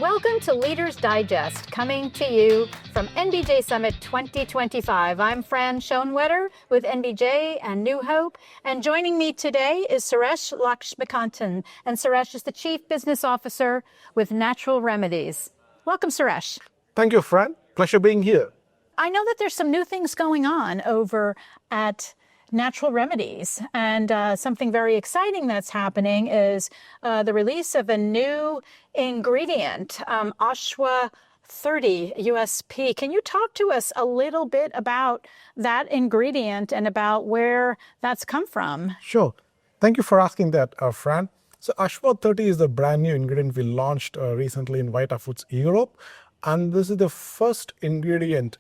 Welcome to Leaders Digest, coming to you from NBJ Summit 2025. I'm Fran Schoenwetter with NBJ and New Hope, and joining me today is Suresh Lakshmikanthan, and Suresh is the Chief Business Officer with Natural Remedies. Welcome, Suresh. Thank you, Fran. Pleasure being here. I know that there's some new things going on over at Natural Remedies, and something very exciting that's happening is the release of a new ingredient, Ashwa 30 USP. Can you talk to us a little bit about that ingredient and about where that's come from? Sure. Thank you for asking that, Fran. So Ashwa 30 is the brand new ingredient we launched recently in Vita Foods Europe. And this is the first ingredient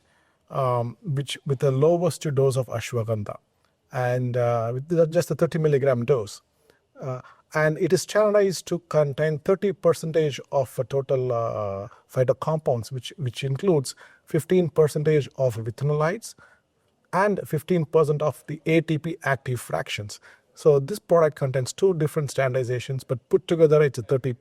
which with the lowest dose of ashwagandha, and with just a 30 milligram dose. And it is standardized to contain 30% of total phytocompounds, which includes 15% of vithinolides and 15% of the ATP active fractions. So this product contains two different standardizations, but put together it's a 30%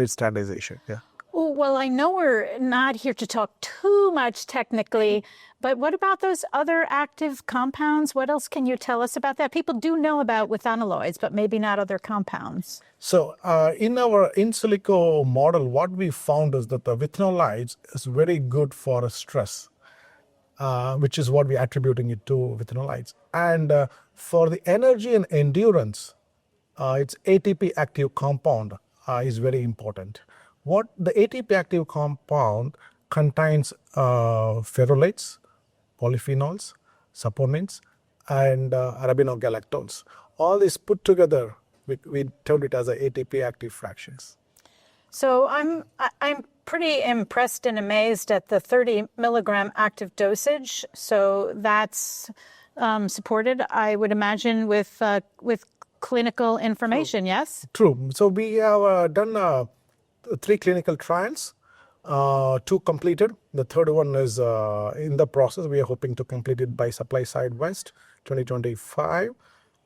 standardization. Yeah. Well, I know we're not here to talk too much technically, but what about those other active compounds? What else can you tell us about that? People do know about withanolides, but maybe not other compounds. So in our in silico model, what we found is that the vithinolides is very good for stress, which is what we're attributing it to vithinolides. And for the energy and endurance, its ATP active compound is very important. What the ATP active compound contains ferrolates, polyphenols, saponins, and arabinogalactones. All this put together, we termed it as a ATP active fractions. So I'm pretty impressed and amazed at the 30 milligram active dosage. So that's supported, I would imagine, with clinical information. True. Yes. True. So we have done 3 clinical trials, 2 completed. The third one is in the process. We are hoping to complete it by Supply Side West 2025.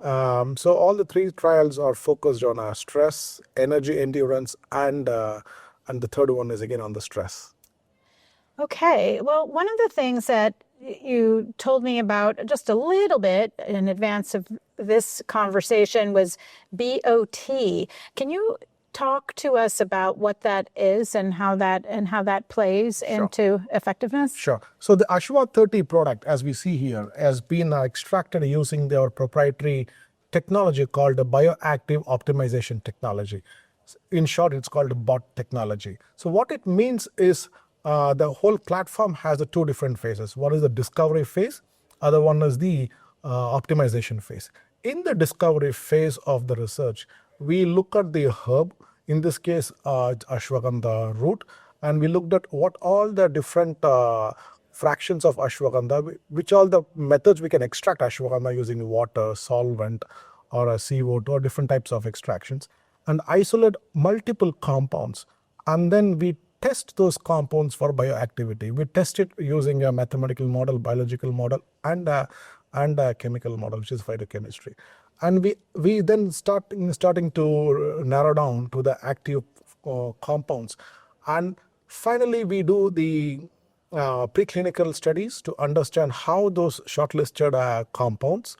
So all the 3 trials are focused on stress, energy, endurance, and the third one is again on the stress. Okay. Well, one of the things that you told me about just a little bit in advance of this conversation was BOT. Can you talk to us about what that is and how that plays into effectiveness? Sure. So the Ashwa 30 product, as we see here, has been extracted using their proprietary technology called the bioactive optimization technology. In short, it's called BOT technology. So what it means is the whole platform has the 2 different phases. One is the discovery phase, other one is the optimization phase. In the discovery phase of the research, we look at the herb, in this case, ashwagandha root, and we looked at what all the different fractions of ashwagandha, which all the methods we can extract ashwagandha using water, solvent, or a CO2, or different types of extractions, and isolate multiple compounds. And then we test those compounds for bioactivity. We test it using a mathematical model, biological model, and a chemical model, which is phytochemistry. And we then starting to narrow down to the active compounds. And finally, we do the preclinical studies to understand how those shortlisted compounds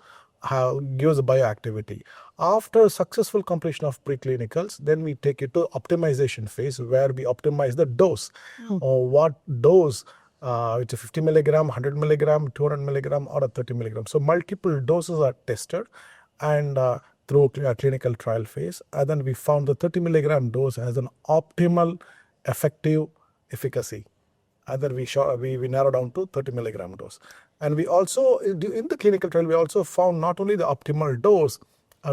gives bioactivity. After successful completion of preclinicals, then we take it to optimization phase where we optimize the dose. Or what dose, it's a 50 milligram, 100 milligram, 200 milligram, or a 30 milligram. So multiple doses are tested and through a clinical trial phase. And then we found the 30 milligram dose has an optimal effective efficacy. And then we narrow down to 30 milligram dose. And we also, in the clinical trial, we also found not only the optimal dose,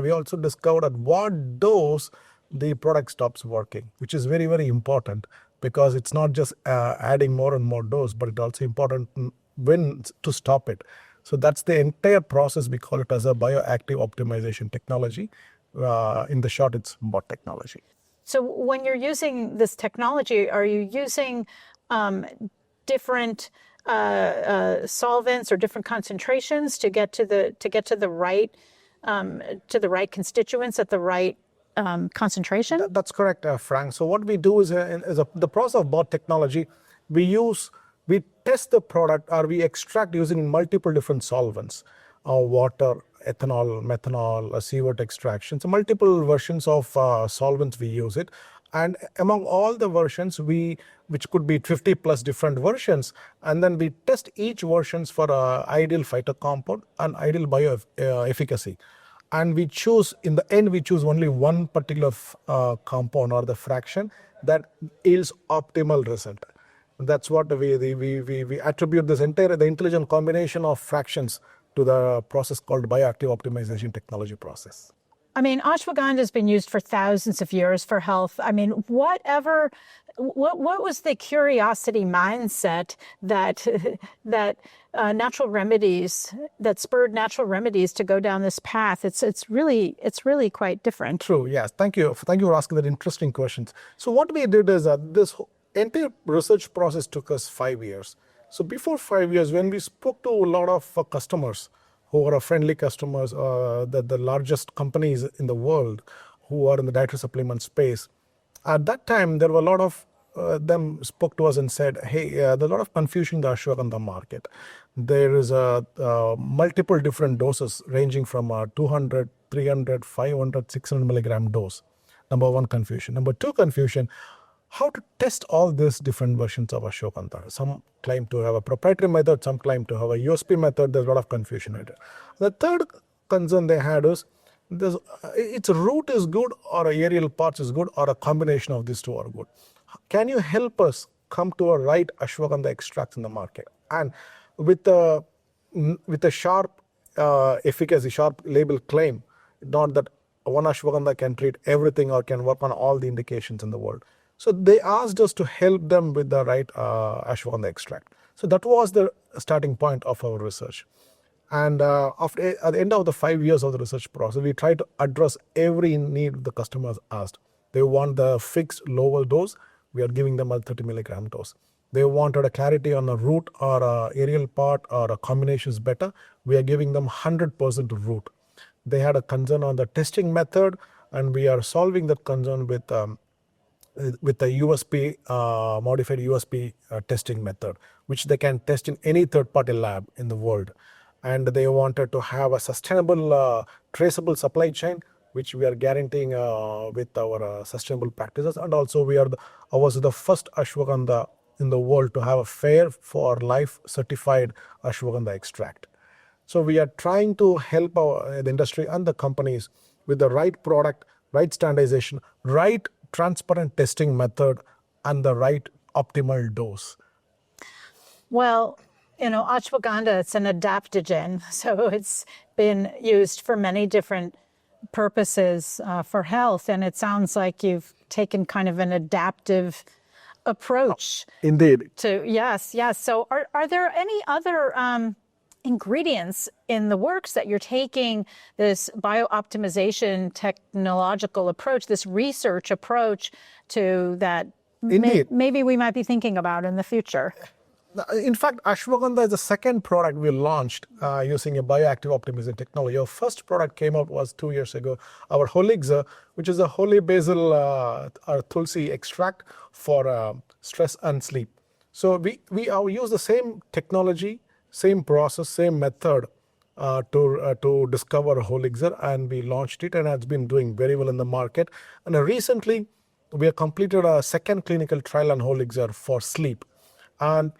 we also discovered at what dose the product stops working, which is very, very important because it's not just adding more and more dose, but it's also important when to stop it. So that's the entire process. We call it as a bioactive optimization technology. In the short, it's BOT technology. So when you're using this technology, are you using different solvents or different concentrations to get to the right constituents at the right concentration? That's correct, Frank. So what we do is the process of bot technology, we test the product or we extract using multiple different solvents, water, ethanol, methanol, seawater extraction. So multiple versions of solvents we use it. And among all the versions, which could be 50 plus different versions, and then we test each versions for ideal phytocompound and ideal bioefficacy. And we choose, in the end, we choose only one particular compound or the fraction that yields optimal result. That's what we attribute the intelligent combination of fractions to the process called bioactive optimization technology process. I mean, ashwagandha has been used for thousands of years for health. I mean, what was the curiosity mindset that natural remedies, that spurred natural remedies to go down this path? It's really quite different. True. Yes. Thank you for asking that interesting questions. So what we did is this entire research process took us 5 years. So before 5 years, when we spoke to a lot of customers who are friendly customers, the largest companies in the world who are in the dietary supplement space, at that time there were a lot of them spoke to us and said, hey, there's a lot of confusion in the ashwagandha market. There is multiple different doses ranging from 200, 300, 500, 600 milligram dose. Number one confusion. Number two confusion, how to test all these different versions of ashwagandha. Some claim to have a proprietary method, some claim to have a USP method. There's a lot of confusion in it. The third concern they had is its root is good, or aerial parts is good, or a combination of these two are good. Can you help us come to a right ashwagandha extracts in the market? And with a sharp efficacy, sharp label claim, not that one ashwagandha can treat everything or can work on all the indications in the world. So they asked us to help them with the right ashwagandha extract. So that was the starting point of our research. And at the end of the 5 years of the research process, we tried to address every need the customers asked. They want the fixed lower dose. We are giving them a 30 milligram dose. They wanted a clarity on a root or a aerial part or a combination is better. We are giving them 100% root. They had a concern on the testing method, and we are solving that concern with the USP, modified USP testing method, which they can test in any third-party lab in the world. And they wanted to have a sustainable, traceable supply chain, which we are guaranteeing with our sustainable practices. And also we are the first ashwagandha in the world to have a fair for life certified ashwagandha extract. So we are trying to help the industry and the companies with the right product, right standardization, right transparent testing method, and the right optimal dose. Well, ashwagandha, it's an adaptogen, so it's been used for many different purposes for health, and it sounds like you've taken kind of an adaptive approach. Indeed. Yes. So are there any other ingredients in the works that you're taking this biooptimization technological approach, this research approach to that maybe we might be thinking about in the future? In fact, ashwagandha is the second product we launched using a bioactive optimization technology. Our first product came out was 2 years ago. Our Holixer, which is a holy basil or tulsi extract for stress and sleep. So we use the same technology, same process, same method to discover Holixer, and we launched it, and it's been doing very well in the market. And recently, we have completed a second clinical trial on Holixer for sleep. And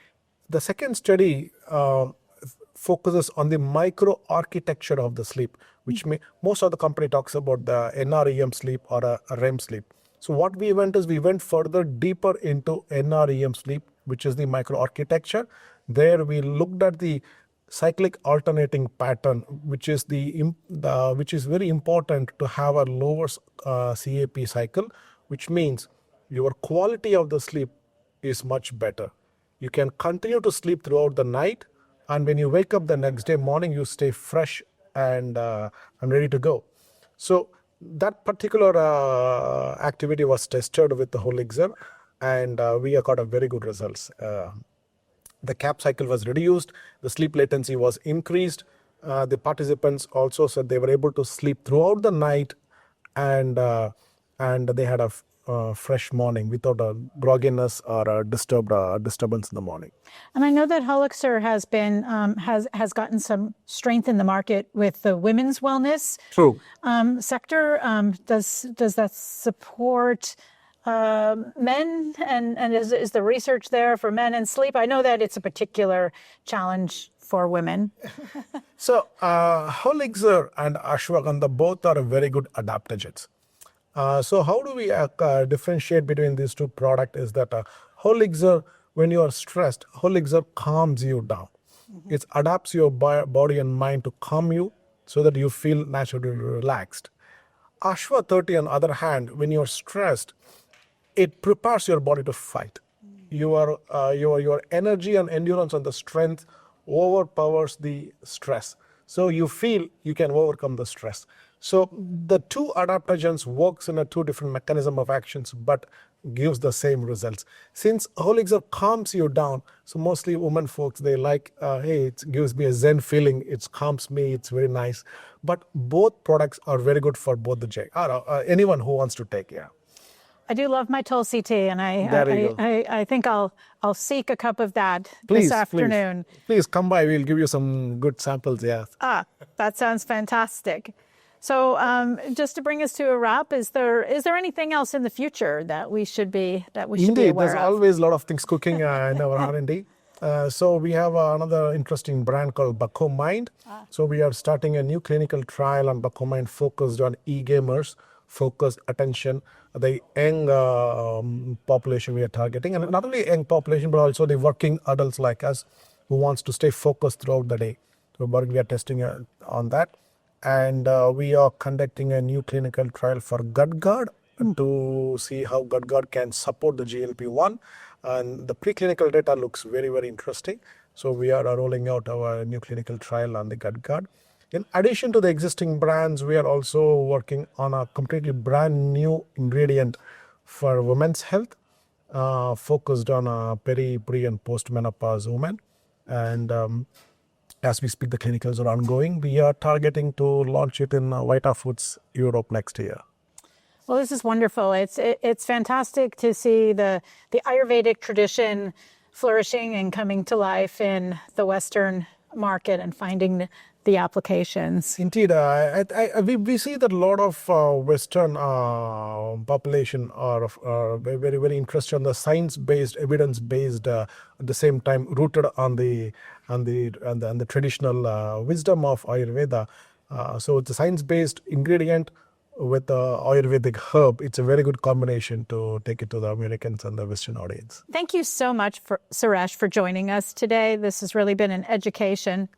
the second study focuses on the microarchitecture of the sleep, which most of the company talks about the NREM sleep or a REM sleep. So what we went further deeper into NREM sleep, which is the microarchitecture. There we looked at the cyclic alternating pattern, which is which is very important to have a lower CAP cycle, which means your quality of the sleep is much better. You can continue to sleep throughout the night, and when you wake up the next day morning, you stay fresh and ready to go. So that particular activity was tested with the Holixer, and we got a very good results. The CAP cycle was reduced, the sleep latency was increased. The participants also said they were able to sleep throughout the night, and and they had a fresh morning without a grogginess or a disturbance in the morning. And I know that Holixer has been has gotten some strength in the market with the women's wellness True. sector. Does that support men, and is the research there for men and sleep? I know that it's a particular challenge for women. So Holixer and Ashwagandha both are very good adaptogens. So how do we differentiate between these two products is that Holixer, when you are stressed, Holixer calms you down. It adapts your body and mind to calm you so that you feel naturally relaxed. Ashwa 30, on the other hand, when you're stressed, it prepares your body to fight. Your energy and endurance and the strength overpowers the stress. So you feel you can overcome the stress. So the two adaptogens works in a two different mechanism of actions, but gives the same results. Since Holixer calms you down, so mostly women folks, they like, hey, it gives me a zen feeling, it calms me, it's very nice. But both products are very good for both the anyone who wants to take, yeah. I do love my Tulsi tea, and I think I'll seek a cup of that this afternoon. Please come by. We'll give you some good samples. Yeah. That sounds fantastic. So, just to bring us to a wrap, is there anything else in the future that we should be aware of? Indeed, there's always a lot of things cooking in our R&D. So we have another interesting brand called Bacomine. So we are starting a new clinical trial on Bacomine focused on e-gamers, focused attention, the young population we are targeting, and not only young population but also the working adults like us who wants to stay focused throughout the day. So we are testing on that, and we are conducting a new clinical trial for gut guard to see how gut guard can support the GLP-1, and the preclinical data looks very, very interesting. So we are rolling out our new clinical trial on the gut guard. In addition to the existing brands, we are also working on a completely brand new ingredient for women's health, focused on pre, and post-menopause women. And as we speak, the clinicals are ongoing. We are targeting to launch it in Vita Foods Europe next year. Well, this is wonderful. It's fantastic to see the Ayurvedic tradition flourishing and coming to life in the Western market and finding the applications. Indeed, we see that a lot of Western population are very, very interested in the science-based, evidence-based, at the same time rooted on the traditional wisdom of Ayurveda. So it's a science-based ingredient with the Ayurvedic herb. It's a very good combination to take it to the Americans and the Western audience. Thank you so much, Suresh, for joining us today. This has really been an education.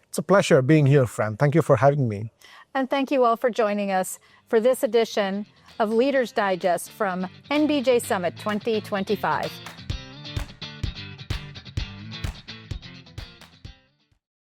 It's a pleasure being here, Fran. Thank you for having me. And thank you all for joining us for this edition of Leaders Digest from NBJ Summit 2025.